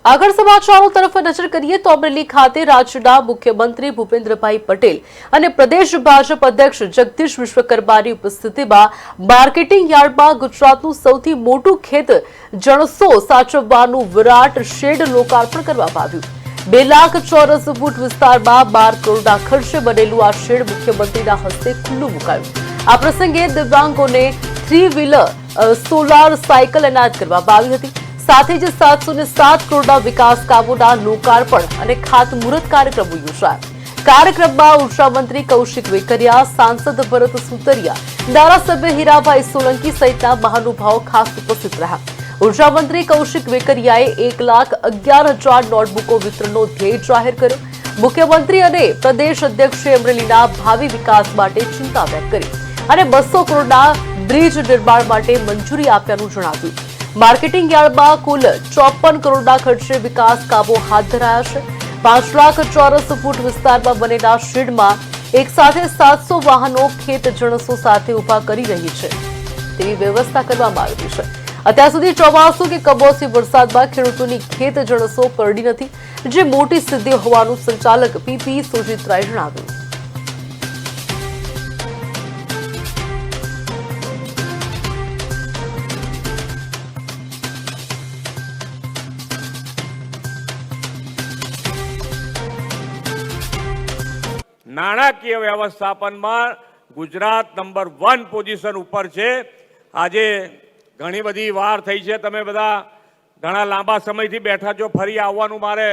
આગળ સમાચારો તરફ નજર કરીએ તો અમરેલી ખાતે રાજ્યના મુખ્યમંત્રી ભૂપેન્દ્રભાઈ પટેલ અને પ્રદેશ ભાજપ અધ્યક્ષ જગદીશ વિશ્વકર્માની ઉપસ્થિતિમાં માર્કેટિંગ યાર્ડમાં ગુજરાતનું સૌથી મોટું ખેત જણસો સાચવવાનું વિરાટ શેડ લોકાર્પણ કરવામાં આવ્યું। 2 લાખ ચોરસ ફૂટ વિસ્તારમાં 12 કરોડના ખર્ચે બનેલું આ શેડ મુખ્યમંત્રીના હસ્તે ખુલ્લું મુકાયું। આ પ્રસંગે દિવ્યાંગોને 3 વ્હીલર સોલાર સાયકલ એનાયત કરવામાં આવી હતી। સાથે જ 707 કરોડના વિકાસ કામોના લોકાર્પણ અને ખાતમુહૂર્ત કાર્યક્રમો યોજાયા। કાર્યક્રમમાં ઉર્જા મંત્રી કૌશિક વેકરિયા, સાંસદ ભરત સુતરિયા, ધારાસભ્ય હીરાભાઈ સોલંકી સહિતના મહાનુભાવો ખાસ ઉપસ્થિત રહ્યા। ઉર્જા મંત્રી કૌશિક વેકરિયાએ 1,11,000 નોટબુકો વિતરણનો ધ્યેય જાહેર કર્યો। મુખ્યમંત્રી અને પ્રદેશ અધ્યક્ષે અમરેલીના ભાવિ વિકાસ માટે ચિંતા વ્યક્ત કરી અને 200 કરોડના બ્રિજ નિર્માણ માટે મંજૂરી આપ્યાનું જણાવ્યું। માર્કેટિંગ યાર્ડમાં કુલ 54 કરોડના ખર્ચે વિકાસ કામો હાથ ધરાયા છે। 5 લાખ ચોરસ ફૂટ વિસ્તારમાં બનેલા શેડમાં એક સાથે 700 વાહનો ખેત જણસો સાથે ઉભા કરી રહી છે તેવી વ્યવસ્થા કરવામાં આવી છે। અત્યાર સુધી ચોમાસુ કે કમોસમી વરસાદમાં ખેડૂતોની ખેત જણસો કરડી નથી, જે મોટી સિદ્ધિ હોવાનું સંચાલક પીપી સુજીત્રાએ જણાવ્યું। નાણાકીય વ્યવસ્થાપનમાં ગુજરાત નંબર 1 પોઝિશન ઉપર છે। આજે ઘણી બધી વાર થઈ છે, તમે બધા ઘણા લાંબા સમયથી બેઠા છો। ફરી આવવાનું મારે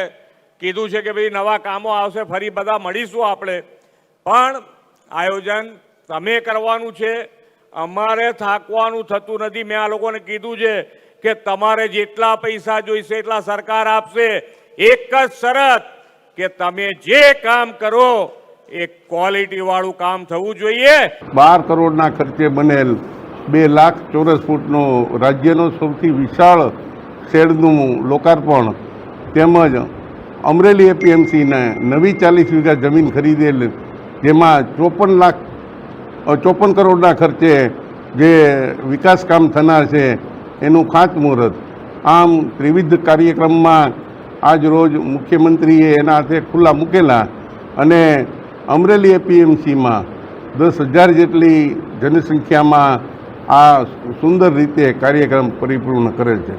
કીધું છે કે ભાઈ નવા કામો આવશે, ફરી બધા મળીશું આપણે, પણ આયોજન તમે કરવાનું છે, અમારે થાકવાનું થતું નથી। મેં આ લોકોને કીધું છે કે તમારે જેટલા પૈસા જોઈશે એટલા સરકાર આપશે, એક જ શરત કે તમે જે કામ કરો એક ક્વોલિટી વાળું કામ થવું જોઈએ। 12 કરોડના ખર્ચે બનેલ 2 લાખ ચોરસ ફૂટનો રાજ્યનો સૌથી વિશાળ શેડનું લોકાર્પણ તેમજ અમરેલી એપીએમસીને નવી 40 વીઘા જમીન ખરીદેલ, જેમાં 54 કરોડના ખર્ચે જે વિકાસ કામ થનાર છે એનું ખાતમુહૂર્ત। આમ ત્રિવિધ કાર્યક્રમમાં આજ રોજ મુખ્યમંત્રીએ એના હાથે ખુલ્લા મૂકેલા અને અમરેલી એપીએમસીમાં 10,000 જેટલી જનસંખ્યામાં આ સુંદર રીતે કાર્યક્રમ પરિપૂર્ણ કરેલ છે।